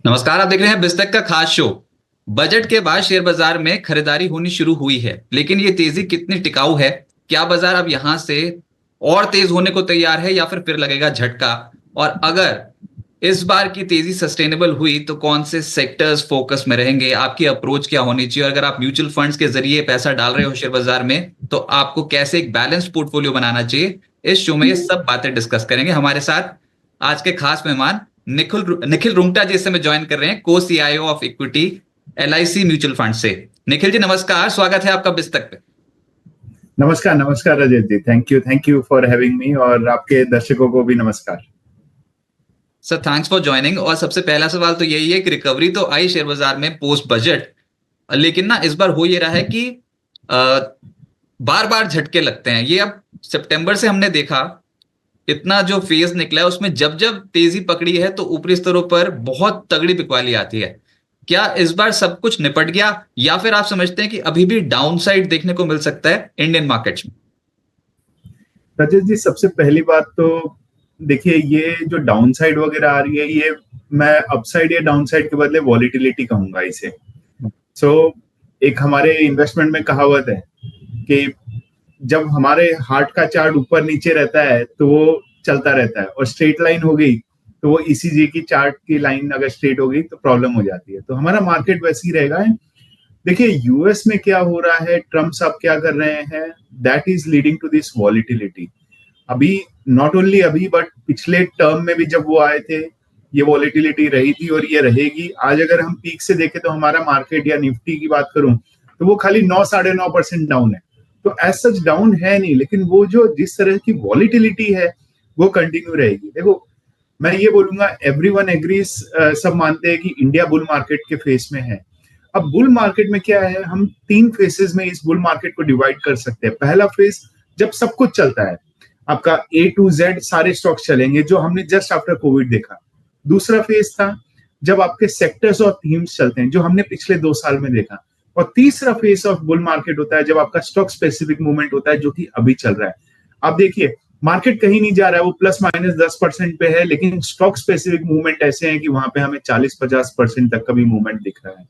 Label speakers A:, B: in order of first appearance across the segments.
A: नमस्कार। आप देख रहे हैं बिस्टेक का खास शो। बजट के बाद शेयर बाजार में खरीदारी होनी शुरू हुई है, लेकिन ये तेजी कितनी टिकाऊ है? क्या बाजार अब यहां से और तेज होने को तैयार है या फिर लगेगा झटका? और अगर इस बार की तेजी सस्टेनेबल हुई तो कौन से सेक्टर्स फोकस में रहेंगे? आपकी अप्रोच क्या होनी चाहिए? और अगर आप म्यूचुअल फंड्स के जरिए पैसा डाल रहे हो शेयर बाजार में, तो आपको कैसे एक बैलेंस पोर्टफोलियो बनाना चाहिए? इस शो में ये सब बातें डिस्कस करेंगे। हमारे साथ आज के खास मेहमान निखिल निखिल रुंगटा जी इस समय ज्वाइन कर रहे हैं, को CIO of equity LIC mutual fund से। निखिल जी नमस्कार, स्वागत है आपका बिस्तक पे।
B: नमस्कार नमस्कार Rajat ji, thank you for having me, और आपके दर्शकों को भी नमस्कार।
A: Sir thanks for joining. और सबसे पहला सवाल तो यही है कि रिकवरी तो आई शेयर बाजार में पोस्ट बजट, लेकिन ना इस बार हो ये रहा है कि बार बार झटके लगते हैं। ये अब सितंबर से हमने देखा, इतना जो फेज निकला है उसमें जब जब तेजी पकड़ी है तो ऊपरी स्तरों पर बहुत तगड़ी बिकवाली आती है। क्या इस बार सब कुछ निपट गया या फिर आप समझते हैं कि अभी भी डाउनसाइड देखने को मिल सकता है इंडियन मार्केट्स में?
B: रजत जी, सबसे पहली बात तो देखिए, ये जो डाउनसाइड वगैरह आ रही है, ये मैं अपसाइड या डाउनसाइड के बदले वॉलिटिलिटी कहूंगा इसे। सो एक हमारे इन्वेस्टमेंट में कहावत है कि जब हमारे हार्ट का चार्ट ऊपर नीचे रहता है तो वो चलता रहता है, और स्ट्रेट लाइन हो गई तो वो ईसीजी की चार्ट की लाइन अगर स्ट्रेट हो गई तो प्रॉब्लम हो जाती है। तो हमारा मार्केट वैसे ही रहेगा। देखिए, यूएस में क्या हो रहा है, ट्रम्प साहब क्या कर रहे हैं, that is leading to this volatility. अभी नॉट ओनली अभी बट पिछले टर्म में भी जब वो आए थे, ये वॉलिटिलिटी रही थी और ये रहेगी। आज अगर हम पीक से देखें तो हमारा मार्केट या निफ्टी की बात करूं तो वो खाली 9-9.5% डाउन है। तो एज सच डाउन है नहीं, लेकिन वो जो जिस तरह की वॉलिटिलिटी है वो कंटिन्यू रहेगी। देखो, मैं ये बोलूंगा, एवरीवन एग्रीज, सब मानते हैं कि इंडिया बुल मार्केट के फेस में है। अब बुल मार्केट में क्या है, हम 3 फेसेस में इस बुल मार्केट को डिवाइड कर सकते हैं। पहला फेस जब सब कुछ चलता है, आपका ए टू जेड सारे स्टॉक्स चलेंगे, जो हमने जस्ट आफ्टर कोविड देखा। दूसरा फेज था जब आपके सेक्टर्स और थीम्स चलते हैं, जो हमने पिछले 2 साल में देखा। और तीसरा फेज ऑफ बुल मार्केट होता है जब आपका स्टॉक स्पेसिफिक मूवमेंट होता है, जो कि अभी चल रहा है। आप देखिए, मार्केट कहीं नहीं जा रहा है, वो ±10% पे है, लेकिन स्टॉक स्पेसिफिक मूवमेंट ऐसे हैं कि वहां पे हमें 40-50% तक का भी मूवमेंट दिख रहा है।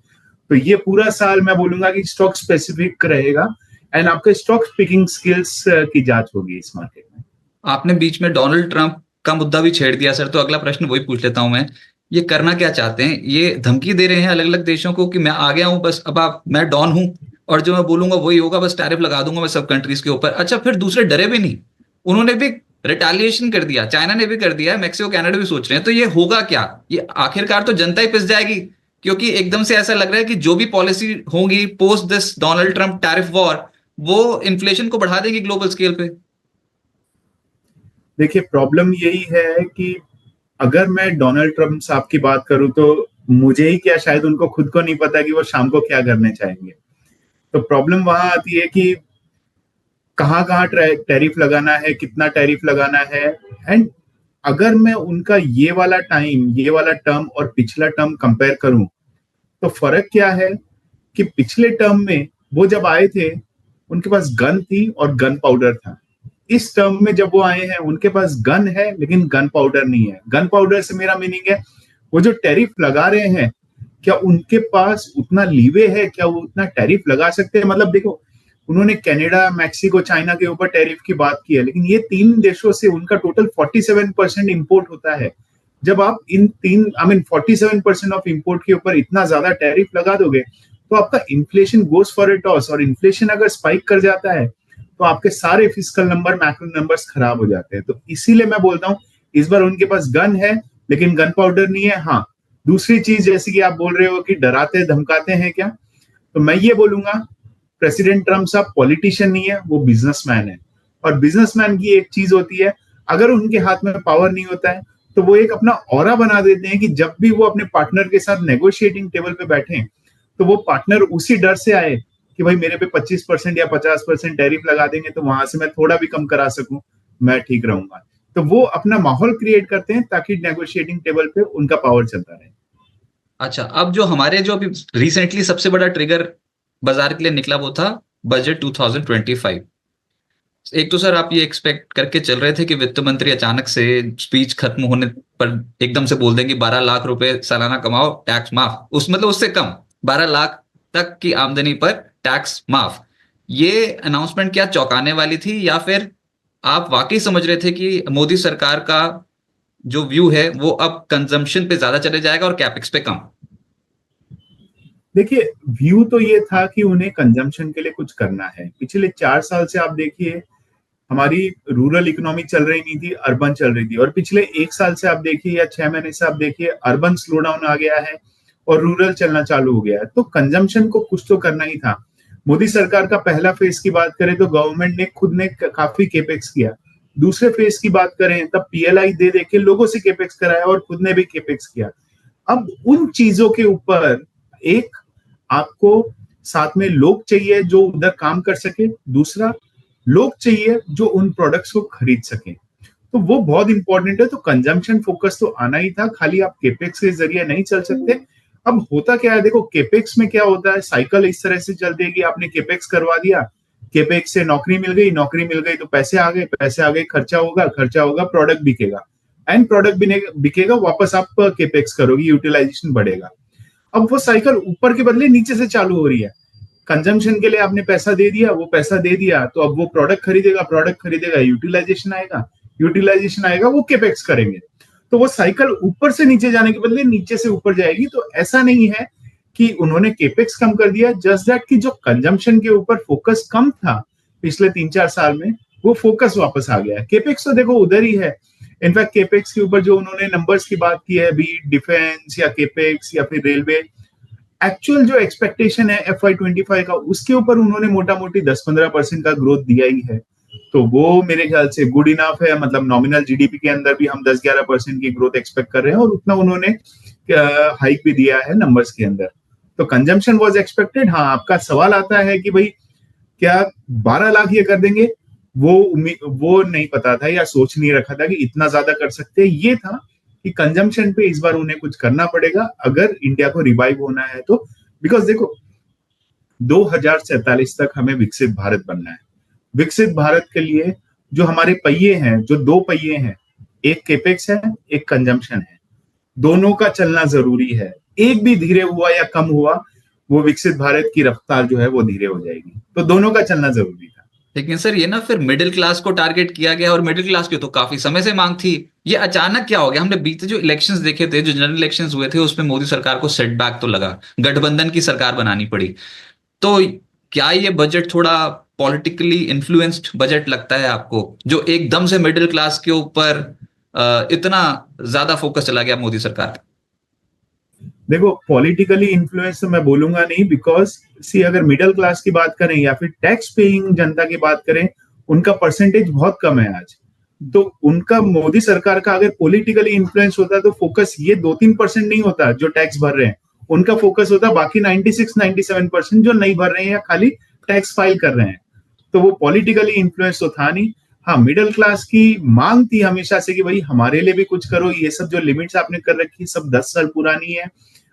B: तो ये पूरा साल मैं बोलूंगा कि स्टॉक स्पेसिफिक रहेगा, एंड आपके स्टॉक पिकिंग स्किल्स की जांच होगी इस मार्केट में।
A: आपने बीच में डोनाल्ड ट्रंप का मुद्दा भी छेड़ दिया सर, तो अगला प्रश्न वही पूछ लेता हूं मैं। ये करना क्या चाहते हैं? ये धमकी दे रहे हैं अलग अलग देशों को कि मैं आ गया हूं, बस अब आप, मैं डॉन हूं और जो मैं बोलूंगा वही होगा, बस टैरिफ लगा दूंगा मैं सब कंट्रीज के ऊपर। अच्छा, फिर दूसरे डरे भी नहीं, उन्होंने भी रिटेलिएशन कर दिया, चाइना ने भी कर दिया है, मैक्सिको कनाडा भी सोच रहे हैं। तो ये होगा क्या? ये आखिरकार तो जनता ही पिस जाएगी, क्योंकि एकदम से ऐसा लग रहा है कि जो भी पॉलिसी होगी post this Donald Trump tariff war, वो इन्फ्लेशन को बढ़ा देगी ग्लोबल स्केल पे।
B: देखिए, प्रॉब्लम यही है कि अगर मैं डोनाल्ड ट्रंप साहब की बात करूं तो मुझे ही क्या, शायद उनको खुद को नहीं पता कि वो शाम को क्या करने चाहेंगे। तो प्रॉब्लम वहां आती है कि कहाँ कहाँ टैरिफ लगाना है, कितना टैरिफ लगाना है। एंड अगर मैं उनका ये वाला टाइम, ये वाला टर्म और पिछला टर्म कंपेयर करूं तो फर्क क्या है कि पिछले टर्म में वो जब आए थे उनके पास गन थी और गन पाउडर था। इस टर्म में जब वो आए हैं उनके पास गन है लेकिन गन पाउडर नहीं है। गन पाउडर से मेरा मीनिंग है, वो जो टैरिफ लगा रहे हैं, क्या उनके पास उतना लीवे है, क्या वो उतना टैरिफ लगा सकते हैं? मतलब देखो, उन्होंने कनाडा, मैक्सिको, चाइना के ऊपर टैरिफ की बात की है, लेकिन ये 3 देशों से उनका टोटल 47% इंपोर्ट होता है। जब आप इन 47% ऑफ इंपोर्ट के ऊपर इतना ज्यादा टैरिफ लगा दोगे तो आपका inflation goes for a toss, और इन्फ्लेशन अगर स्पाइक कर जाता है तो आपके सारे फिस्कल नंबर, मैक्रो नंबर्स खराब हो जाते हैं। तो इसीलिए मैं बोलता हूँ, इस बार उनके पास गन है लेकिन गन पाउडर नहीं है। हाँ, दूसरी चीज, जैसे कि आप बोल रहे हो कि डराते धमकाते हैं क्या, तो मैं ये बोलूंगा, प्रेसिडेंट ट्रम्प साहब पॉलिटिशियन नहीं है, वो बिजनेसमैन है। और बिजनेसमैन की एक चीज होती है, अगर उनके हाथ में पावर नहीं होता है तो वो एक अपना ऑरा बना देते हैं कि जब भी वो अपने पार्टनर के साथ नेगोशिएटिंग टेबल पे बैठे तो वो पार्टनर उसी डर से आए कि भाई मेरे पे 25% या 50% टैरिफ लगा देंगे तो वहां से मैं थोड़ा भी कम करा सकूं, मैं ठीक रहूंगा। तो वो अपना माहौल क्रिएट करते हैं ताकि नेगोशिएटिंग टेबल पे उनका पावर चलता रहे।
A: अच्छा, अब जो हमारे जो अभी रिसेंटली सबसे बड़ा ट्रिगर बाजार के लिए निकला वो था बजट 2025। एक तो सर आप ये एक्सपेक्ट करके चल रहे थे कि वित्त मंत्री अचानक से स्पीच खत्म होने पर एकदम से बोल देंगे 12 लाख रुपए सालाना कमाओ टैक्स माफ, उस मतलब उससे कम 12 लाख तक की आमदनी पर टैक्स माफ। ये अनाउंसमेंट क्या चौंकाने वाली थी, या फिर आप वाकई समझ रहे थे कि मोदी सरकार का जो व्यू है वो अब कंजम्पशन पे ज्यादा चले जाएगा और कैपेक्स पे कम?
B: देखिए, व्यू तो ये था कि उन्हें कंजम्पशन के लिए कुछ करना है। पिछले 4 साल से आप देखिए, हमारी रूरल इकोनॉमी चल रही नहीं थी, अर्बन चल रही थी। और पिछले 1 साल से आप देखिए या 6 महीने से आप देखिए, अर्बन स्लो डाउन आ गया है और रूरल चलना चालू हो गया है। तो कंजम्पशन को कुछ तो करना ही था। मोदी सरकार का पहला फेज की बात करें तो गवर्नमेंट ने खुद ने काफी केपेक्स किया। दूसरे फेज की बात करें तब पीएलआई दे दे के लोगों से केपेक्स कराया और खुद ने भी केपेक्स किया। अब उन चीजों के ऊपर एक आपको साथ में लोग चाहिए जो उधर काम कर सके, दूसरा लोग चाहिए जो उन प्रोडक्ट्स को खरीद सके। तो वो बहुत इंपॉर्टेंट है। तो कंजम्पशन फोकस तो आना ही था, खाली आप केपेक्स के जरिए नहीं चल सकते। अब होता क्या है, देखो केपेक्स में क्या होता है, साइकिल इस तरह से चलती है कि आपने केपेक्स करवा दिया, केपेक्स से नौकरी मिल गई, नौकरी मिल गई तो पैसे आ गए, पैसे आ गए, खर्चा होगा, खर्चा होगा, प्रोडक्ट बिकेगा, एंड प्रोडक्ट बिकेगा, वापस आप केपेक्स करोगे, यूटिलाइजेशन बढ़ेगा। अब वो साइकिल ऊपर के बदले नीचे से चालू हो रही है। कंजम्पशन के लिए आपने पैसा दे दिया, वो पैसा दे दिया तो अब वो प्रोडक्ट खरीदेगा, प्रोडक्ट खरीदेगा, यूटिलाइजेशन आएगा, यूटिलाइजेशन आएगा, वो केपेक्स करेंगे। तो वो साइकिल ऊपर से नीचे जाने के बदले नीचे से ऊपर जाएगी। तो ऐसा नहीं है कि उन्होंने केपेक्स कम कर दिया, जस्ट दैट कि जो कंजम्पशन के ऊपर फोकस कम था पिछले 3-4 साल में, वो फोकस वापस आ गया है। केपेक्स तो देखो उधर ही है। इनफैक्ट केपेक्स के ऊपर जो उन्होंने नंबर्स की बात की है, भी डिफेंस या केपेक्स या फिर रेलवे, एक्चुअल जो एक्सपेक्टेशन है FY25 का, उसके ऊपर उन्होंने मोटा मोटी 10-15% का ग्रोथ दिया ही है। तो वो मेरे ख्याल से गुड इनफ है। मतलब नॉमिनल जीडीपी के अंदर भी हम 10-11% की ग्रोथ एक्सपेक्ट कर रहे हैं और उतना उन्होंने हाइक भी दिया है नंबर्स के अंदर। तो कंजम्पशन वाज एक्सपेक्टेड। हाँ, आपका सवाल आता है कि भाई क्या 12 लाख ये कर देंगे, वो नहीं पता था या सोच नहीं रखा था कि इतना ज्यादा कर सकते हैं। ये था कि कंजम्पशन पे इस बार उन्हें कुछ करना पड़ेगा अगर इंडिया को रिवाइव होना है तो। बिकॉज देखो, 2047 तक हमें विकसित भारत बनना है। विकसित भारत के लिए जो हमारे पहिए हैं, जो दो पहिए हैं, एक केपेक्स है, एक कंजम्पशन है, दोनों का चलना जरूरी है। एक भी धीरे हुआ या कम हुआ, वो विकसित भारत की रफ्तार जो है वो धीरे हो जाएगी। तो दोनों का चलना जरूरी था।
A: लेकिन सर ये ना फिर मिडिल क्लास को टारगेट किया गया, और मिडिल क्लास की तो काफी समय से मांग थी। ये अचानक क्या हो गया? हमने बीते जो इलेक्शंस देखे थे, जो जनरल इलेक्शंस हुए थे, उसमें मोदी सरकार को सेटबैक तो लगा, गठबंधन की सरकार बनानी पड़ी। तो क्या ये बजट थोड़ा पॉलिटिकली इन्फ्लुएंस्ड बजट लगता है आपको, जो एकदम से मिडिल क्लास के ऊपर इतना ज्यादा फोकस चला गया मोदी सरकार का?
B: देखो, पॉलिटिकली इन्फ्लुएंस तो मैं बोलूंगा नहीं, बिकॉज सी अगर मिडिल क्लास की बात करें या फिर टैक्स पेइंग जनता की बात करें, उनका परसेंटेज बहुत कम है आज। तो उनका मोदी सरकार का अगर पॉलिटिकली इन्फ्लुएंस होता तो फोकस ये 2-3% नहीं होता जो टैक्स भर रहे हैं। उनका फोकस होता बाकी 96-97% जो नहीं भर रहे हैं या खाली टैक्स फाइल कर रहे हैं। तो वो पॉलिटिकली इन्फ्लुएंस तो था नहीं। हाँ, मिडिल क्लास की मांग थी हमेशा से कि भाई हमारे लिए भी कुछ करो, ये सब जो लिमिट्स आपने कर रखी सब 10 साल पुरानी है,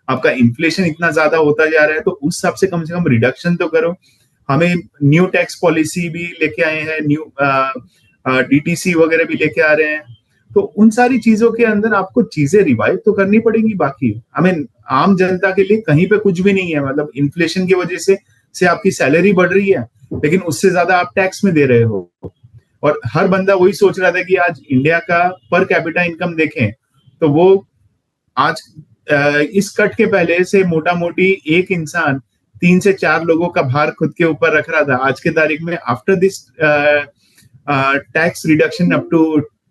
B: आपका इन्फ्लेशन इतना ज्यादा होता जा रहा है, तो उस हिसाब से कम रिडक्शन तो करो। हमें न्यू टैक्स पॉलिसी भी लेके आए हैं, न्यू डीटीसी वगैरह भी लेके आ रहे हैं। तो उन सारी चीजों के अंदर आपको चीजें रिवाइव तो करनी पड़ेगी। बाकी आम जनता के लिए कहीं पे कुछ भी नहीं है। मतलब इन्फ्लेशन की वजह से आपकी सैलरी बढ़ रही है, लेकिन उससे ज्यादा आप टैक्स में दे रहे हो। और हर बंदा वही सोच रहा था कि आज इंडिया का पर कैपिटा इनकम देखें तो वो आज इस कट के पहले से मोटा मोटी एक इंसान 3 से 4 लोगों का भार खुद के ऊपर रख रहा था। आज के तारीख में after this tax reduction up to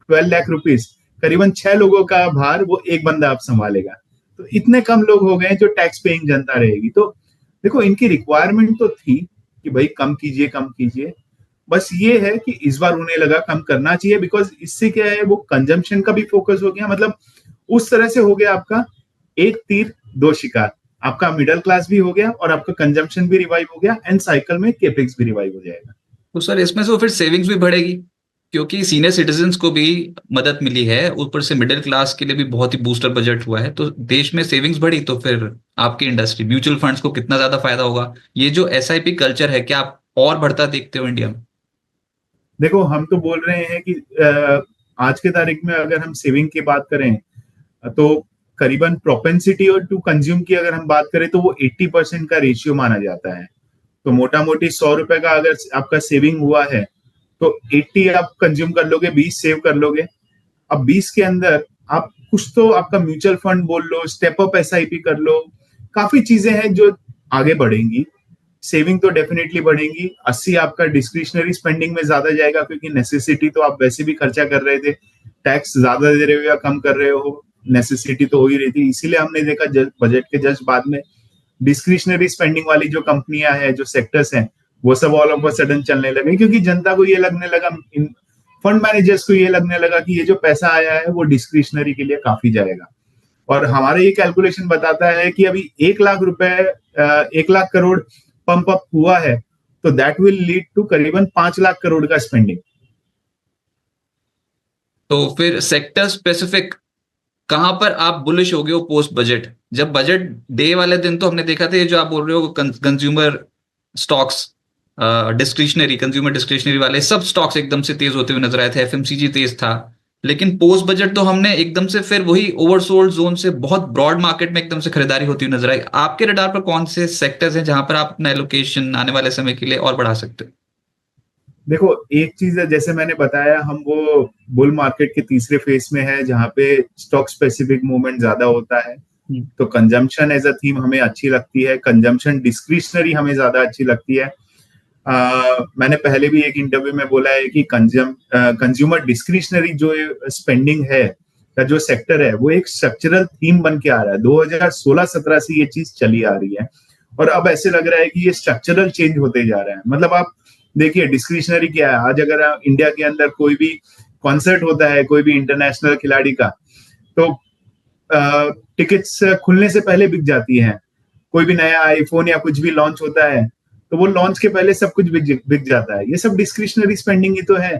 B: 12 lakh rupees, करीबन 6 लोगों का भार वो एक बंदा अब संभालेगा। तो इतने कम लोग हो गए जो टैक्स पेइंग जनता रहेगी। तो देखो, इनकी रिक्वायरमेंट तो थी कि भाई कम कीजिए, कम कीजिए। बस ये है कि इस बार उन्हें लगा कम करना चाहिए, बिकॉज इससे क्या है, वो कंजम्पशन का भी फोकस हो गया। मतलब उस तरह से हो गया आपका एक तीर दो शिकार। आपका मिडिल क्लास भी हो गया और आपका कंजम्पशन भी रिवाइव हो गया, एंड साइकिल में केपेक्स भी रिवाइव हो जाएगा।
A: तो सर इसमें से फिर सेविंग्स भी बढ़ेगी, क्योंकि सीनियर सिटीजन्स को भी मदद मिली है, ऊपर से मिडिल क्लास के लिए भी बहुत ही बूस्टर बजट हुआ है। तो देश में सेविंग्स बढ़ी तो फिर आपकी इंडस्ट्री, म्यूचुअल फंड्स को कितना ज्यादा फायदा होगा। ये जो एसआईपी कल्चर है, क्या आप और बढ़ता देखते हो इंडिया में?
B: देखो हम तो बोल रहे हैं कि आज के तारीख में अगर हम सेविंग की बात करें तो करीबन प्रोपेंसिटी और टू कंज्यूम की अगर हम बात करें तो वो 80% का रेशियो माना जाता है। तो मोटा मोटी 100 रुपए का अगर आपका सेविंग हुआ है तो 80 आप कंज्यूम कर लोगे, 20 सेव कर लोगे। अब 20 के अंदर आप कुछ तो आपका म्यूचुअल फंड बोल लो, स्टेप अप एसआईपी कर लो, काफी चीजें हैं जो आगे बढ़ेंगी। सेविंग तो डेफिनेटली बढ़ेगी। 80 आपका डिस्क्रिशनरी स्पेंडिंग में ज्यादा जाएगा क्योंकि नेसेसिटी तो आप वैसे भी खर्चा कर रहे थे, टैक्स ज्यादा दे रहे हो या कम कर रहे हो, नेसेसिटी तो हो ही रही थी। इसीलिए हमने देखा बजट के जस्ट बाद में डिस्क्रिशनरी स्पेंडिंग वाली जो कंपनियां हैं, जो सेक्टर्स हैं, वो सब ऑल ऑफ अ सडन चलने लगे क्योंकि जनता को ये लगने लगा, फंड मैनेजर्स को ये लगने लगा कि ये जो पैसा आया है वो डिस्क्रिशनरी के लिए काफी जाएगा। और हमारा ये कैलकुलेशन बताता है कि अभी 1 लाख रुपए 1 लाख करोड़ पंप अप हुआ है तो दैट विल लीड टू करीबन 5 लाख करोड़ का स्पेंडिंग।
A: तो फिर सेक्टर स्पेसिफिक कहां पर आप बुलिश हो गए हो पोस्ट बजट? जब बजट डे वाले दिन तो हमने देखा था ये जो आप बोल रहे हो consumer stocks, discretionary consumer discretionary वाले सब स्टॉक्स एकदम से तेज होते हुए नजर आए थे, एफएमसीजी तेज था। लेकिन पोस्ट बजट तो हमने एकदम से फिर वही ओवरसोल्ड जोन से बहुत ब्रॉड मार्केट में एकदम से खरीदारी होती हुई नजर आई। आपके रडार पर कौन से सेक्टर्स हैं जहां पर आप अपना एलोकेशन आने वाले समय के लिए और बढ़ा सकते हो?
B: देखो एक चीज है, जैसे मैंने बताया, हम वो बुल मार्केट के तीसरे फेज में है जहां पे स्टॉक स्पेसिफिक मूवमेंट ज्यादा होता है। तो कंजम्पशन एज अ थीम हमें अच्छी लगती है, कंजम्पशन डिस्क्रिशनरी हमें ज्यादा अच्छी लगती है। मैंने पहले भी एक इंटरव्यू में बोला है कि कंज्यूमर डिस्क्रिशनरी जो स्पेंडिंग है का जो सेक्टर है वो एक स्ट्रक्चरल थीम बन के आ रहा है। 2016-17 से ये चीज चली आ रही है और अब ऐसे लग रहा है कि ये स्ट्रक्चरल चेंज होते जा रहा है। मतलब आप देखिए डिस्क्रिशनरी क्या है, आज अगर इंडिया के अंदर कोई भी कॉन्सर्ट होता है कोई भी इंटरनेशनल खिलाड़ी का, तो टिकट्स खुलने से पहले बिक जाती हैं। कोई भी नया आईफोन या कुछ भी लॉन्च होता है तो वो लॉन्च के पहले सब कुछ बिक जाता है। ये सब डिस्क्रिशनरी स्पेंडिंग ही तो है।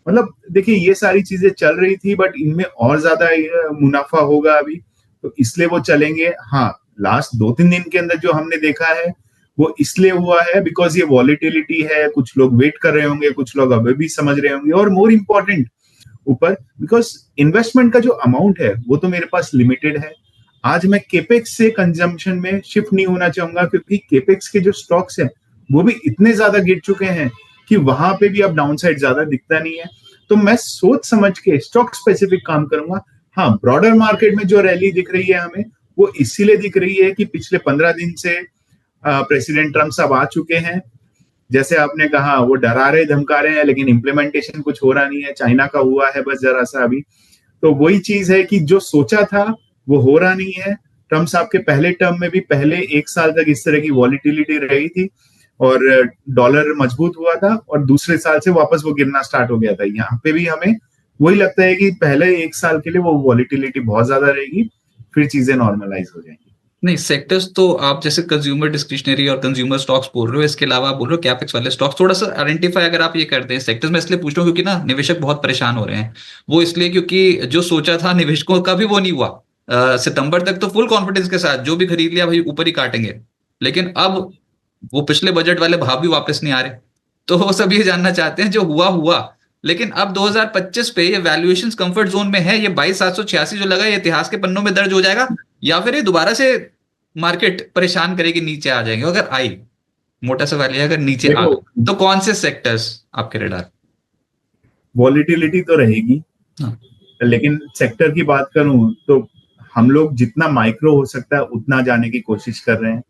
B: मतलब देखिए ये सारी चीजें चल रही थी बट इनमें और ज्यादा मुनाफा होगा अभी, तो इसलिए वो चलेंगे। हाँ, लास्ट 2-3 दिन के अंदर जो हमने देखा है वो इसलिए हुआ है बिकॉज ये वॉलिटिलिटी है, कुछ लोग वेट कर रहे होंगे, कुछ लोग अभी भी समझ रहे होंगे, और मोर इम्पोर्टेंट ऊपर बिकॉज इन्वेस्टमेंट का जो अमाउंट है वो तो मेरे पास लिमिटेड है। आज मैं केपेक्स से कंजम्पशन में शिफ्ट नहीं होना चाहूंगा क्योंकि केपेक्स के जो स्टॉक्स हैं वो भी इतने ज्यादा गिर चुके हैं कि वहां पे भी अब डाउनसाइड ज्यादा दिखता नहीं है। तो मैं सोच समझ के स्टॉक स्पेसिफिक काम करूंगा। हाँ, ब्रॉडर मार्केट में जो रैली दिख रही है हमें, वो इसीलिए दिख रही है कि पिछले 15 दिन से प्रेसिडेंट ट्रम्प साहब आ चुके हैं। जैसे आपने कहा वो डरा रहे धमका रहे हैं लेकिन इम्प्लीमेंटेशन कुछ हो रहा नहीं है। चाइना का हुआ है बस जरा सा अभी। तो वही चीज है कि जो सोचा था वो हो रहा नहीं है। ट्रम्प साहब के पहले टर्म में भी पहले 1 साल तक इस तरह की वॉलिटिलिटी रही थी और डॉलर मजबूत हुआ था, और दूसरे साल से वापस वो गिरना स्टार्ट हो गया था। यहाँ पे भी हमें वही लगता है कि पहले 1 साल के लिए वो वॉलिटिलिटी बहुत ज्यादा रहेगी, फिर चीजें नॉर्मलाइज हो जाएंगी।
A: नहीं, सेक्टर्स तो आप जैसे कंज्यूमर डिस्क्रिशनरी और कंज्यूमर स्टॉक्स बोल रहे हो, इसके अलावा आप बोल रहे हो कैपेक्स वाले स्टॉक्स, थोड़ा सा आइडेंटिफाई अगर आप ये करते हैं सेक्टर्स में, इसलिए पूछ रहा हूँ क्योंकि ना निवेशक बहुत परेशान हो रहे हैं। वो इसलिए क्योंकि जो सोचा था निवेशकों का भी वो नहीं हुआ। सितंबर तक तो फुल कॉन्फिडेंस के साथ जो भी खरीद लिया भाई ऊपर ही काटेंगे, लेकिन अब वो पिछले बजट वाले भाव भी वापस नहीं आ रहे। तो वो सब ये जानना चाहते हैं जो हुआ हुआ, लेकिन अब 2025 पे ये वैल्यूएशंस कंफर्ट जोन में है, ये 22,786 जो लगा ये इतिहास के पन्नों में दर्ज हो जाएगा, या फिर ये दोबारा से मार्केट परेशान करेगी, नीचे आ जाएंगे? अगर आई, मोटा सवाल है, अगर नीचे आ
B: देखो
A: गए तो कौन से सेक्टर्स आपके रडार?
B: वॉलिटिलिटी तो रहेगी,
A: हाँ।
B: लेकिन सेक्टर की बात करूं तो हम लोग जितना माइक्रो हो सकता है उतना जाने की कोशिश कर रहे हैं।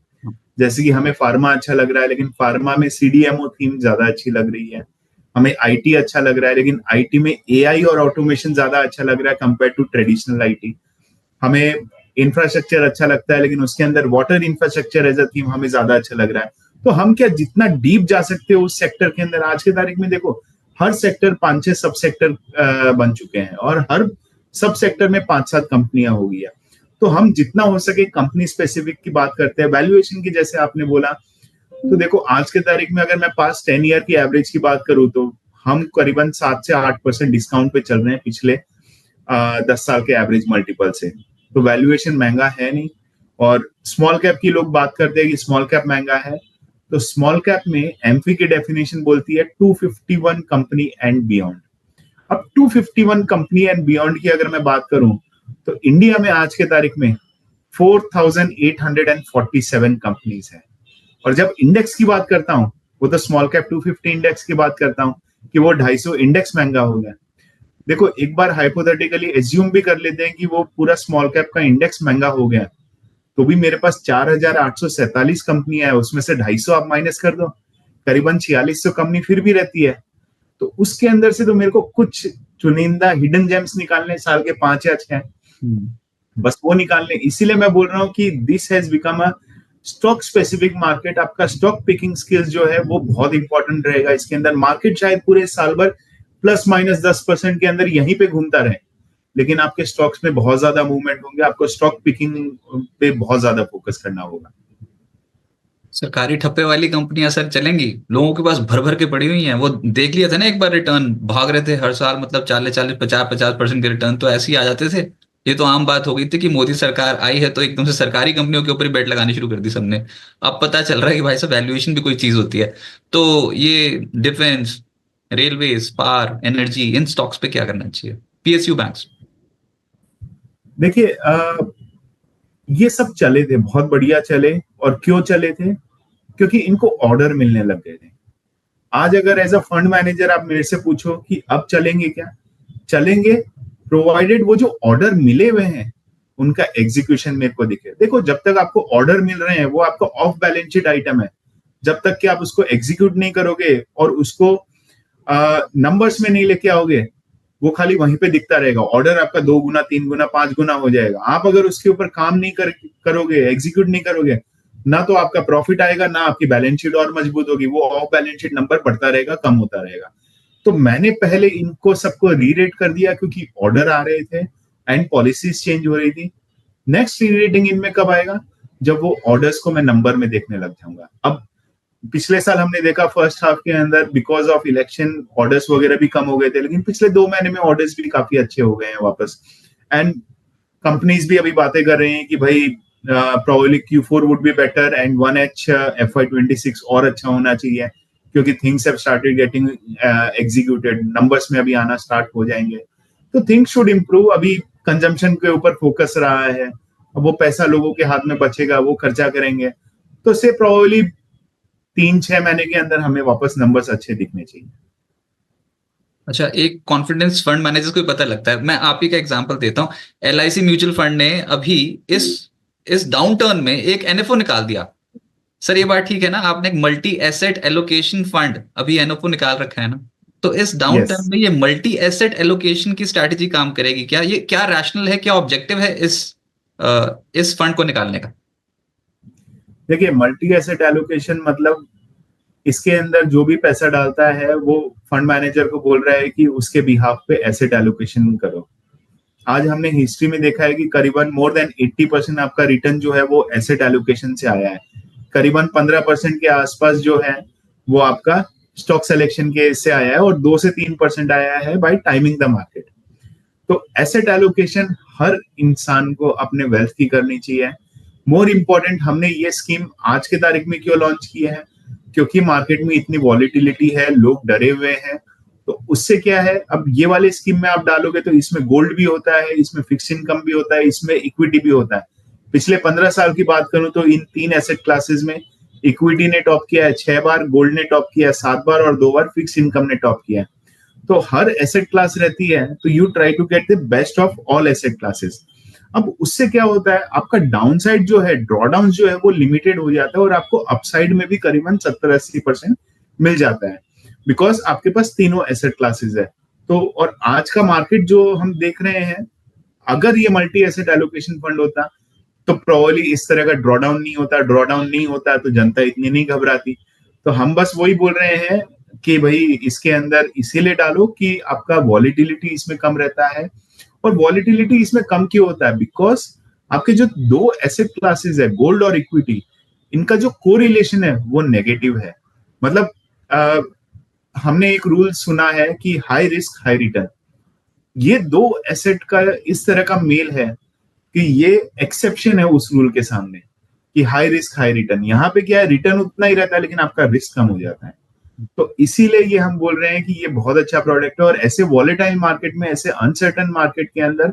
B: जैसे कि हमें फार्मा अच्छा लग रहा है लेकिन फार्मा में सीडीएमओ थीम ज्यादा अच्छी लग रही है। हमें आईटी अच्छा लग रहा है लेकिन आईटी में एआई और ऑटोमेशन ज्यादा अच्छा लग रहा है कंपेयर टू ट्रेडिशनल आईटी। हमें इंफ्रास्ट्रक्चर अच्छा लगता है लेकिन उसके अंदर water infrastructure as a theme हमें ज्यादा अच्छा लग रहा है। तो हम क्या जितना डीप जा सकते हो उस सेक्टर के अंदर, आज के तारीख में देखो हर सेक्टर 5-6 सब सेक्टर बन चुके हैं और हर सब सेक्टर में 5-7 कंपनियां हो गई है। तो हम जितना हो सके कंपनी स्पेसिफिक की बात करते हैं। वैल्यूएशन की जैसे आपने बोला, तो देखो आज के तारीख में अगर मैं पास्ट 10 ईयर की एवरेज की बात करूं तो हम करीबन 7 से 8% डिस्काउंट पे चल रहे हैं पिछले 10 साल के एवरेज मल्टीपल से। तो वैल्यूएशन महंगा है नहीं। और स्मॉल कैप की लोग बात करते हैं कि स्मॉल कैप महंगा है, तो स्मॉल कैप में एमफी की डेफिनेशन बोलती है 251 कंपनी एंड बियॉन्ड। अब 251 कंपनी एंड बियॉन्ड की अगर मैं बात करूं तो इंडिया में आज के तारीख में 4847 कंपनीज है। और जब इंडेक्स की बात करता हूं, वो तो स्मॉल कैप 250 इंडेक्स की बात करता हूं कि वो 250 इंडेक्स महंगा हो गया। देखो एक बार हाइपोथेटिकली एज्यूम भी कर लेते हैं कि वो पूरा स्मॉल कैप का इंडेक्स महंगा हो गया, तो भी मेरे पास 4847 कंपनियां है, उसमें से 250 आप माइनस कर दो, करीबन 4600 कंपनी फिर भी रहती है। तो उसके अंदर से तो मेरे को कुछ चुनिंदा हिडन जेम्स निकालने, साल के 5 या 6, बस वो निकालने। इसीलिए मैं बोल रहा हूँ कि this has become a stock specific market. आपका स्टॉक पिकिंग स्किल्स जो है वो बहुत इंपॉर्टेंट रहेगा इसके अंदर। मार्केट शायद पूरे साल भर प्लस माइनस 10% के अंदर यहीं पे घूमता रहे, लेकिन आपके स्टॉक्स में बहुत ज्यादा मूवमेंट होंगे। आपको स्टॉक पिकिंग पे बहुत ज्यादा फोकस करना होगा।
A: सरकारी ठप्पे वाली कंपनियां सर चलेंगी? लोगों के पास भर भर के पड़ी हुई हैं। वो देख लिया था ना एक बार, रिटर्न भाग रहे थे हर साल, मतलब 40-40, 50-50% के रिटर्न तो ऐसे ही आ जाते थे। ये तो आम बात हो गई थी कि मोदी सरकार आई है तो एकदम से सरकारी कंपनियों के ऊपर ही बेट लगानी शुरू कर दी सबने। अब पता चल रहा है कि भाई साहब वैल्यूएशन भी कोई चीज होती है। तो ये डिफेंस, रेलवेज, पावर, एनर्जी, इन स्टॉक्स पे क्या करना चाहिए? PSU banks.
B: देखिए ये सब चले थे, बहुत बढ़िया चले। और क्यों चले थे? क्योंकि इनको ऑर्डर मिलने लग गए थे। आज अगर एज अ फंड मैनेजर आप मेरे से पूछो कि अब चलेंगे क्या, चलेंगे प्रोवाइडेड वो जो ऑर्डर मिले हुए हैं उनका एग्जीक्यूशन मेरे को दिखे। देखो जब तक आपको ऑर्डर मिल रहे हैं वो आपका ऑफ बैलेंस शीट आइटम है, जब तक कि आप उसको एग्जीक्यूट नहीं करोगे और उसको नंबर्स में नहीं लेके आओगे, वो खाली वहीं पे दिखता रहेगा। ऑर्डर आपका 2 गुना, 3 गुना, 5 गुना हो जाएगा। आप अगर उसके ऊपर काम नहीं करोगे, एग्जीक्यूट नहीं करोगे, ना तो आपका प्रॉफिट आएगा, ना आपकी बैलेंस शीट और मजबूत होगी। वो ऑफ बैलेंस शीट नंबर बढ़ता रहेगा, कम होता रहेगा। तो मैंने पहले इनको सबको रीरेट कर दिया क्योंकि ऑर्डर आ रहे थे एंड पॉलिसीज चेंज हो रही थी। नेक्स्ट रीरेटिंग इनमें कब आएगा? जब वो ऑर्डर्स को मैं नंबर में देखने लग जाऊंगा। अब पिछले साल हमने देखा फर्स्ट हाफ के अंदर बिकॉज ऑफ इलेक्शन ऑर्डर्स वगैरह भी कम हो गए थे, लेकिन पिछले 2 महीने में ऑर्डर्स भी काफी अच्छे हो गए हैं वापस। एंड कंपनीज भी अभी बातें कर रही हैं कि भाई probably Q4 would be better and 1H FY26 और अच्छा होना चाहिए क्योंकि things have started getting executed, numbers में अभी आना स्टार्ट हो जाएंगे। तो थिंग्स शुड इम्प्रूव। अभी कंजम्पशन के ऊपर फोकस रहा है, अब वो पैसा लोगों के हाथ में बचेगा, वो खर्चा करेंगे। तो से प्रोबेबली 3-6 महीने के अंदर हमें वापस नंबर्स अच्छे दिखने चाहिए।
A: अच्छा, एक कॉन्फिडेंस फंड मैनेजर्स को पता लगता है। मैं आप ही का एग्जांपल देता हूं। एलआईसी म्यूचुअल फंड ने अभी इस इस डाउन टर्न में एक एनएफओ निकाल दिया। सर ये बात ठीक है ना? आपने एक मल्टी एसेट एलोकेशन फंड अभी एनएफओ निकाल रखा है ना? तो इस डाउन
B: यस,
A: टर्न में ये मल्टी एसेट एलोकेशन की स्ट्रैटेजी काम करेगी क्या? ये क्या रैशनल है, क्या ऑब्जेक्टिव है इस फंड को निकालने का?
B: देखिए मल्टी एसेट एलोकेशन मतलब इसके अंदर जो भी पैसा डालता है वो फंड मैनेजर को बोल रहा है कि उसके बिहाफ पे एसेट एलोकेशन करो। आज हमने हिस्ट्री में देखा है कि करीबन मोर देन 80% आपका रिटर्न जो है वो एसेट एलोकेशन से आया है। करीबन 15% के आसपास जो है वो आपका स्टॉक सिलेक्शन के से आया है और 2 से 3% आया है बाय टाइमिंग द मार्केट। तो एसेट एलोकेशन हर इंसान को अपने वेल्थ की करनी चाहिए। मोर इम्पोर्टेंट, हमने ये स्कीम आज के तारीख में क्यों लॉन्च की है? क्योंकि मार्केट में इतनी वॉलिटिलिटी है, लोग डरे हुए हैं। तो उससे क्या है, अब ये वाले स्कीम में आप डालोगे तो इसमें गोल्ड भी होता है, इसमें फिक्स इनकम भी होता है, इसमें इक्विटी भी होता है। पिछले 15 साल की बात करूं तो इन 3 एसेट क्लासेस में इक्विटी ने टॉप किया है 6 बार, गोल्ड ने टॉप किया है 7 बार और 2 बार फिक्स इनकम ने टॉप किया है। तो हर एसेट क्लास रहती है, तो you try to get the best of all asset classes. अब उससे क्या होता है, आपका डाउन साइड जो है, ड्रॉडाउन जो है वो लिमिटेड हो जाता है और आपको अपसाइड में भी करीबन 70-80% मिल जाता है बिकॉज आपके पास तीनों एसेट क्लासेस है। तो और आज का मार्केट जो हम देख रहे हैं, अगर ये मल्टी एसेट एलोकेशन फंड होता तो प्रोबेबली इस तरह का ड्रॉडाउन नहीं होता। ड्रॉडाउन नहीं होता तो जनता इतनी नहीं घबराती। तो हम बस वही बोल रहे हैं कि भाई इसके अंदर इसीलिए डालो कि आपका वॉलिटिलिटी इसमें कम रहता है। और वॉलिटिलिटी इसमें कम क्यों होता है? बिकॉज आपके जो 2 एसेट क्लासेस है, गोल्ड और इक्विटी, इनका जो कोरिलेशन है वो नेगेटिव है। मतलब हमने एक रूल सुना है कि हाई रिस्क हाई रिटर्न। ये 2 एसेट का इस तरह का मेल है कि ये एक्सेप्शन है उस रूल के सामने कि हाई रिस्क हाई रिटर्न। यहाँ पे क्या है, रिटर्न उतना ही रहता है लेकिन आपका रिस्क कम हो जाता है। तो इसीलिए ये हम बोल रहे हैं कि ये बहुत अच्छा प्रोडक्ट है। और ऐसे वॉलेटाइल मार्केट में, ऐसे अनसर्टन मार्केट के अंदर,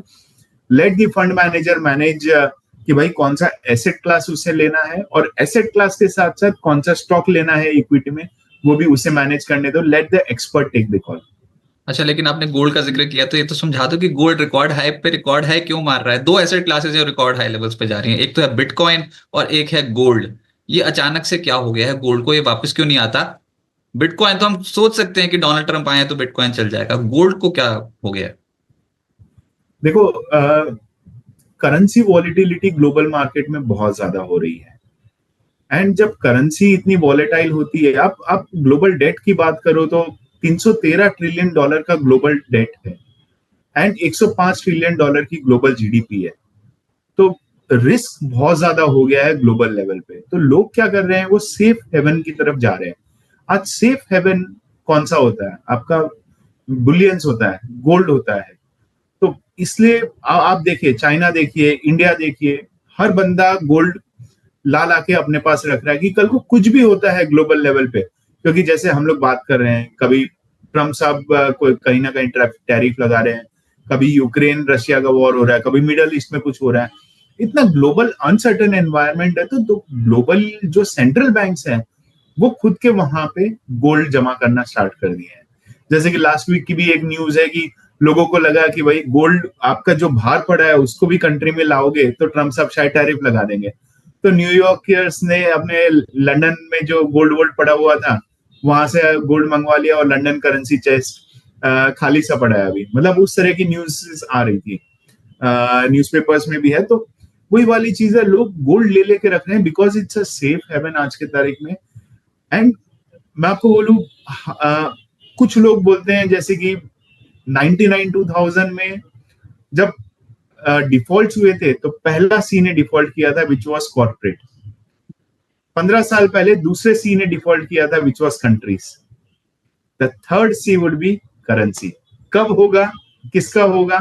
B: let the fund manager manage कि भाई कौन सा एसेट क्लास उसे लेना है, और एसेट क्लास के साथ साथ कौन सा स्टॉक लेना है इक्विटी में, वो भी उसे मैनेज करने दो। Let the expert take the call.
A: अच्छा, लेकिन आपने गोल्ड का जिक्र किया तो ये तो समझा दो कि गोल्ड रिकॉर्ड हाई पे रिकॉर्ड हाई क्यों मार रहा है? दो एसेट क्लासेस जो रिकॉर्ड हाई लेवल्स पे जा रही हैं, एक तो है बिटकॉइन और एक है गोल्ड। ये अचानक से क्या हो गया है गोल्ड को? ये वापस क्यों नहीं आता? बिटकॉइन तो हम सोच सकते हैं कि डोनाल्ड ट्रंप आए तो बिटकॉइन चल जाएगा, गोल्ड को क्या हो गया है?
B: देखो, करेंसी वॉलिटिलिटी ग्लोबल मार्केट में बहुत ज्यादा हो रही है। एंड जब करेंसी इतनी वॉलेटाइल होती है, आप ग्लोबल डेट की बात करो तो 313 ट्रिलियन डॉलर का ग्लोबल डेट है, एंड 105 ट्रिलियन डॉलर की ग्लोबल जीडीपी है। तो रिस्क बहुत ज्यादा हो गया है ग्लोबल लेवल पे। तो लोग क्या कर रहे हैं, वो सेफ हेवन की तरफ जा रहे हैं। आज सेफ हेवन कौन सा होता है? आपका बुलियंस होता है, गोल्ड होता है। तो इसलिए आप देखिए, चाइना देखिए, इंडिया देखिए, हर बंदा गोल्ड ला ला के अपने पास रख रहा है कि कल को कुछ भी होता है ग्लोबल लेवल पे। क्योंकि जैसे हम लोग बात कर रहे हैं, कभी ट्रम्प साहब कोई कहीं ना कहीं टैरिफ लगा रहे हैं, कभी यूक्रेन रशिया का वॉर हो रहा है, कभी मिडल ईस्ट में कुछ हो रहा है। इतना ग्लोबल अनसर्टेन एनवायरनमेंट है। तो ग्लोबल जो सेंट्रल बैंक्स हैं, वो खुद के वहां पे गोल्ड जमा करना स्टार्ट कर दिए हैं। जैसे कि लास्ट वीक की भी एक न्यूज है कि लोगों को लगा कि भाई गोल्ड आपका जो बाहर पड़ा है उसको भी कंट्री में लाओगे तो ट्रम्प साहब शायद टैरिफ लगा देंगे। तो न्यूयॉर्कर्स ने अपने लंदन में जो गोल्ड वोल्ड पड़ा हुआ था, वहां से गोल्ड मंगवा लिया, और लंदन करेंसी चेस्ट खाली सा पड़ा है अभी। मतलब उस तरह की न्यूज आ रही थी, न्यूज़पेपर्स में भी है। तो वही वाली चीज है, लोग गोल्ड ले लेके रख रहे हैं because it's a safe haven आज के तारीख में। एंड मैं आपको बोलूं, कुछ लोग बोलते हैं जैसे कि 99 2000 में जब डिफॉल्ट हुए थे, तो पहला सी ने डिफॉल्ट किया था विच वॉज कॉर्पोरेट। 15 साल पहले दूसरे सी ने डिफॉल्ट किया था which was countries. The third C would be currency. कब होगा, किसका होगा,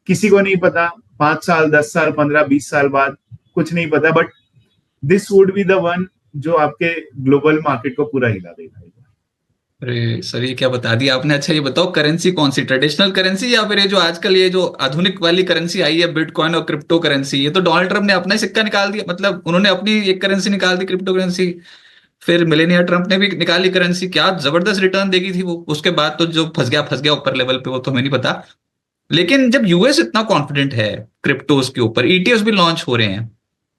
B: किसी को नहीं पता। 5 साल, 10 साल, 15 20 साल बाद, कुछ नहीं पता। But this would be the one जो आपके ग्लोबल मार्केट को पूरा हिला देगा।
A: अरे सर, ये क्या बता दिया आपने। अच्छा ये बताओ, करेंसी कौन सी, ट्रेडिशनल करेंसी या फिर ये जो आजकल ये जो आधुनिक वाली करेंसी आई है बिटकॉइन और क्रिप्टो करेंसी? ये तो डोनाल्ड ट्रंप ने अपना ही सिक्का निकाल दिया, मतलब उन्होंने अपनी एक करेंसी निकाल दी, क्रिप्टो करेंसी। फिर मिलेनिया ट्रंप ने भी निकाली करेंसी, क्या जबरदस्त रिटर्न देगी थी वो। उसके बाद तो जो फंस गया ऊपर लेवल पे, वो तो हमें नहीं पता। लेकिन जब यूएस इतना कॉन्फिडेंट है क्रिप्टोज के ऊपर, ईटीएफ भी लॉन्च हो रहे हैं,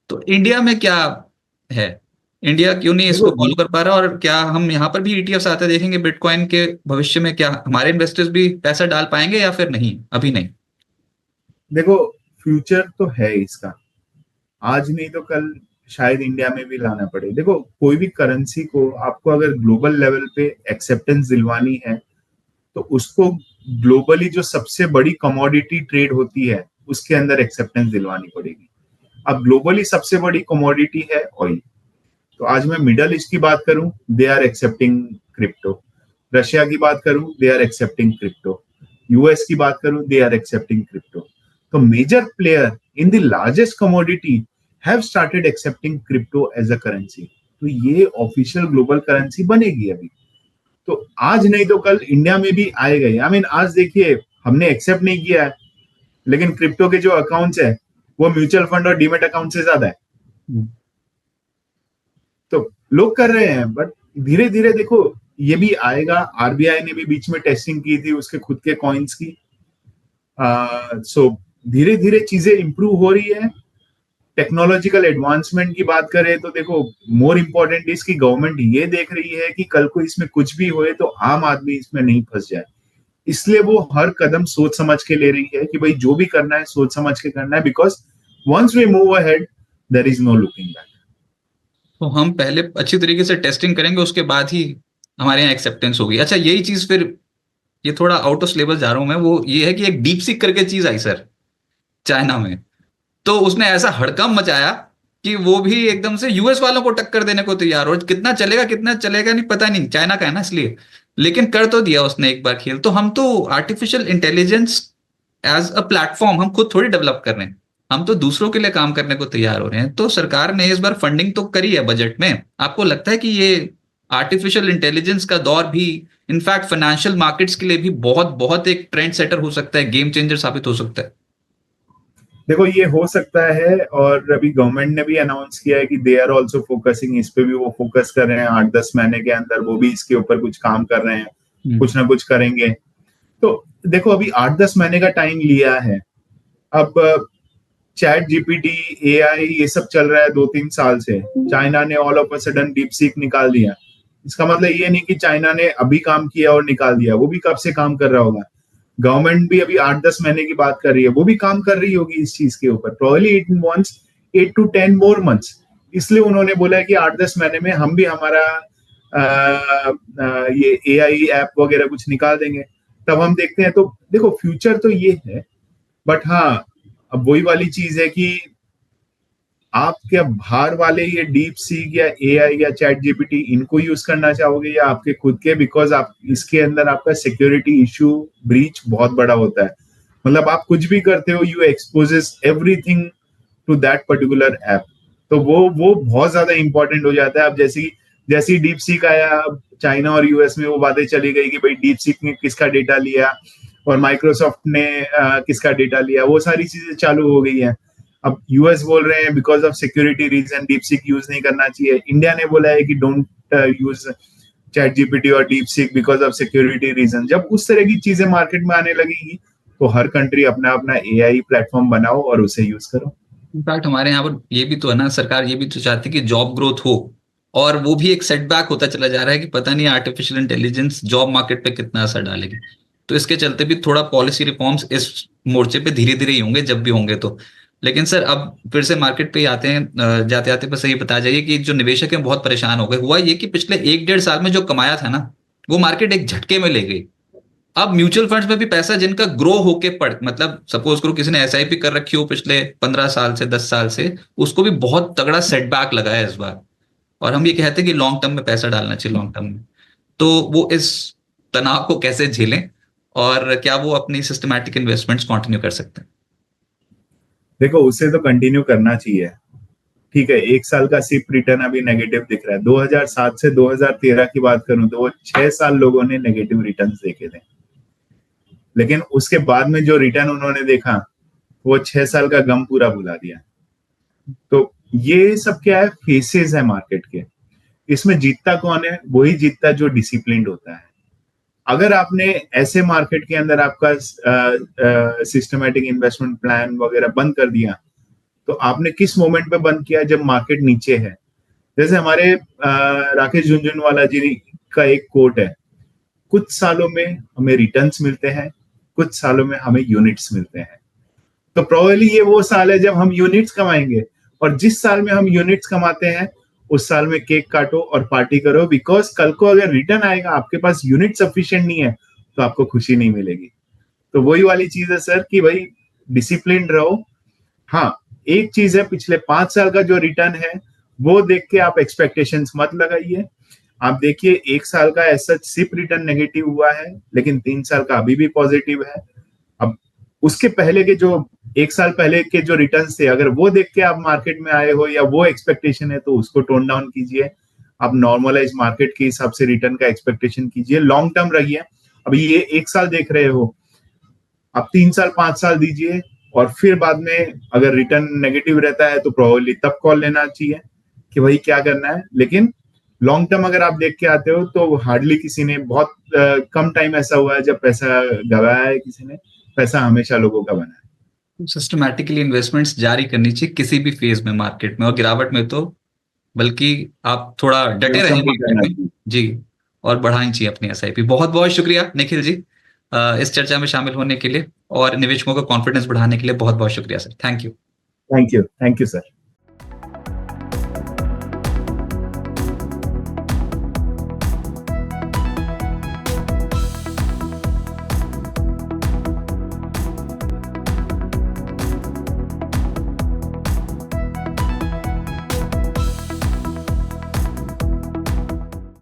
A: तो इंडिया में क्या है? इंडिया क्यों नहीं इसको
B: देखो
A: फॉलो कर पा रहा? और क्या हम यहाँ पर भी ईटीएफ आते देखेंगे बिटकॉइन के भविष्य में? क्या हमारे इन्वेस्टर्स भी पैसा डाल पाएंगे या फिर नहीं, अभी नहीं?
B: देखो, फ्यूचर तो है इसका। आज नहीं तो कल शायद इंडिया में भी लाना पड़े। देखो, कोई भी करेंसी को आपको अगर ग्लोबल लेवल पे एक्सेप्टेंस दिलवानी है, तो उसको ग्लोबली जो सबसे बड़ी कमोडिटी ट्रेड होती है उसके अंदर एक्सेप्टेंस दिलवानी पड़ेगी। अब ग्लोबली सबसे बड़ी कमोडिटी है ऑयल। तो आज मैं मिडल ईस्ट की बात करूं, they are accepting crypto. Russia की बात करूं, they are accepting crypto. US की बात करूं, दे आर एक्सेप्टिंग क्रिप्टो। तो major player in the largest commodity have started accepting crypto as a currency. तो ये ऑफिशियल ग्लोबल करेंसी बनेगी अभी। तो आज नहीं तो कल इंडिया में भी आएगा। आई मीन आज देखिए, हमने एक्सेप्ट नहीं किया है, लेकिन क्रिप्टो के जो अकाउंट्स है वो म्यूचुअल फंड और डीमेट अकाउंट से ज्यादा है। तो लोग कर रहे हैं, बट धीरे धीरे देखो ये भी आएगा। आरबीआई ने भी बीच में टेस्टिंग की थी उसके खुद के कॉइन्स की। सो धीरे धीरे चीजें इंप्रूव हो रही है। टेक्नोलॉजिकल एडवांसमेंट की बात करें तो देखो, मोर इम्पोर्टेंट इज कि गवर्नमेंट ये देख रही है कि कल को इसमें कुछ भी होए तो आम आदमी इसमें नहीं फंस जाए। इसलिए वो हर कदम सोच समझ के ले रही है कि भाई जो भी करना है सोच समझ के करना है, because once we move ahead there is no looking back.
A: तो हम पहले अच्छी तरीके से टेस्टिंग करेंगे, उसके बाद ही हमारे यहाँ एक्सेप्टेंस होगी। अच्छा यही चीज फिर, ये थोड़ा आउट ऑफ सिलेबस जा रहा हूं मैं, वो ये है कि एक डीप सीक करके चीज आई सर चाइना में, तो उसने ऐसा हड़कंप मचाया कि वो भी एकदम से यूएस वालों को टक्कर देने को तैयार हो। कितना चलेगा नहीं पता नहीं, चाइना का है ना इसलिए, लेकिन कर तो दिया उसने एक बार खेल। तो हम तो artificial intelligence as a platform हम खुद थोड़ी डेवलप कर रहे हैं, हम तो दूसरों के लिए काम करने को तैयार हो रहे हैं। तो सरकार ने इस बार फंडिंग तो करी है बजट में। आपको लगता है कि ये आर्टिफिशियल इंटेलिजेंस का दौर भी इनफैक्ट फाइनेंशियल मार्केट्स के लिए भी बहुत बहुत एक ट्रेंड सेटर हो सकता है, गेम चेंजर साबित हो सकता है?
B: देखो, ये हो सकता है, और अभी गवर्नमेंट ने भी अनाउंस किया है कि दे आर ऑल्सो फोकसिंग, इस पे भी वो फोकस कर रहे हैं। 8-10 महीने के अंदर वो भी इसके ऊपर कुछ काम कर रहे हैं, कुछ ना कुछ करेंगे। तो देखो, अभी 8-10 महीने का टाइम लिया है। अब चैट जीपीटी, एआई, ये सब चल रहा है 2-3 साल से। चाइना ने all of a sudden deep seek निकाल दिया। इसका मतलब ये नहीं कि चाइना ने अभी काम किया और निकाल दिया, वो भी कब से काम कर रहा होगा। गवर्नमेंट भी अभी 8-10 महीने की बात कर रही है, वो भी काम कर रही होगी इस चीज के ऊपर। Probably it wants 8 to 10 more months. इसलिए उन्होंने बोला है कि 8-10 महीने में हम भी हमारा ये एआई ऐप वगैरह कुछ निकाल देंगे, तब हम देखते हैं। तो देखो, फ्यूचर तो ये है, बट हाँ, अब वही वाली चीज है कि आप क्या बाहर वाले ये डीप सीक या एआई या चैट जीपीटी इनको यूज करना चाहोगे, या आपके खुद के? बिकॉज आप इसके अंदर आपका सिक्योरिटी इशू, ब्रीच बहुत बड़ा होता है। मतलब आप कुछ भी करते हो, you exposes everything to that particular app. तो वो बहुत ज्यादा इंपॉर्टेंट हो जाता है। अब जैसी डीप सीक आया, चाइना और यूएस में वो बातें चली गई कि भाई डीप सीक ने किसका डेटा लिया और माइक्रोसॉफ्ट ने किसका डेटा लिया, वो सारी चीजें चालू हो गई है। अब यूएस बोल रहे हैं because of security reason DeepSeek use नहीं करना चाहिए। इंडिया ने बोला है कि डोंट यूज चैट जीपीटी और DeepSeek because of security reason. जब उस तरह की चीजें मार्केट में आने लगेगी, तो हर कंट्री अपना अपना एआई प्लेटफॉर्म बनाओ और उसे यूज करो।
A: इनफैक्ट हमारे यहाँ पर ये भी तो है ना, सरकार ये भी तो चाहती है कि जॉब ग्रोथ हो, और वो भी एक सेटबैक होता चला जा रहा है कि पता नहीं आर्टिफिशियल इंटेलिजेंस जॉब मार्केट पे कितना असर डालेगी। तो इसके चलते भी थोड़ा पॉलिसी रिफॉर्म्स इस मोर्चे पे धीरे धीरे ही होंगे, जब भी होंगे तो। लेकिन सर अब फिर से मार्केट पे आते हैं, जाते आते बस ये बता जाइए कि जो निवेशक हैं बहुत परेशान हो गए। हुआ ये कि पिछले 1-1.5 साल में जो कमाया था ना, वो मार्केट एक झटके में ले गई। अब म्यूचुअल फंड्स में भी पैसा जिनका ग्रो होके पड़, मतलब सपोज करो किसी ने एसआईपी कर रखी हो पिछले 15 साल से, 10 साल से, उसको भी बहुत तगड़ा सेटबैक लगा है इस बार। और हम ये कहते हैं कि लॉन्ग टर्म में पैसा डालना चाहिए, लॉन्ग टर्म में। तो वो इस तनाव को कैसे झेलें, और क्या वो अपनी सिस्टमैटिक इन्वेस्टमेंट्स कंटिन्यू कर सकते हैं?
B: देखो, उसे तो कंटिन्यू करना चाहिए। ठीक है, 1 साल का सिप रिटर्न अभी नेगेटिव दिख रहा है। 2007 से 2013 की बात करूं तो वो 6 साल लोगों ने नेगेटिव रिटर्न्स देखे थे। लेकिन उसके बाद में जो रिटर्न उन्होंने देखा, वो 6 साल का गम पूरा भुला दिया। तो ये सब क्या है, फेसेस है मार्केट के। इसमें जीतता कौन है? वही जीतता जो डिसिप्लिन्ड होता है। अगर आपने ऐसे मार्केट के अंदर आपका सिस्टमैटिक इन्वेस्टमेंट प्लान वगैरह बंद कर दिया, तो आपने किस मोमेंट पे बंद किया? जब मार्केट नीचे है। जैसे हमारे राकेश झुनझुनवाला जी का एक कोट है, कुछ सालों में हमें रिटर्न्स मिलते हैं, कुछ सालों में हमें यूनिट्स मिलते हैं। तो प्रोबेबली ये वो साल है जब हम यूनिट्स कमाएंगे, और जिस साल में हम यूनिट्स कमाते हैं उस साल में केक काटो और पार्टी करो। बिकॉज कल को अगर रिटर्न आएगा, आपके पास यूनिट सफिशिएंट नहीं है, तो आपको खुशी नहीं मिलेगी। तो वही वाली चीज है सर कि भाई डिसिप्लिन रहो। हाँ, एक चीज है, पिछले 5 साल का जो रिटर्न है वो देख के आप एक्सपेक्टेशंस मत लगाइए। आप देखिए, 1 साल का ऐसा सिप रिटर्न नेगेटिव हुआ है, लेकिन 3 साल का अभी भी पॉजिटिव है। अब उसके पहले के जो 1 साल पहले के जो रिटर्न्स थे, अगर वो देख के आप मार्केट में आए हो या वो एक्सपेक्टेशन है, तो उसको टोन डाउन कीजिए। आप नॉर्मलाइज मार्केट के हिसाब से रिटर्न का एक्सपेक्टेशन कीजिए, लॉन्ग टर्म रहिए। अभी ये 1 साल देख रहे हो, आप 3 साल 5 साल दीजिए, और फिर बाद में अगर रिटर्न नेगेटिव रहता है तो प्रोबेबली तब कॉल लेना चाहिए कि भाई क्या करना है। लेकिन लॉन्ग टर्म अगर आप देख के आते हो, तो हार्डली किसी ने, बहुत कम टाइम ऐसा हुआ है जब पैसा गवाया है किसी ने। पैसा हमेशा लोगों का बना है।
A: सिस्टमैटिकली इन्वेस्टमेंट्स जारी करनी चाहिए किसी भी फेज में मार्केट में, और गिरावट में तो बल्कि आप थोड़ा डटे रहें मार्केट में जी, और बढ़ानी चाहिए अपनी एसआईपी। बहुत बहुत शुक्रिया निखिल जी इस चर्चा में शामिल होने के लिए, और निवेशकों का कॉन्फिडेंस बढ़ाने के लिए बहुत बहुत शुक्रिया sir. Thank you.
B: Thank you sir.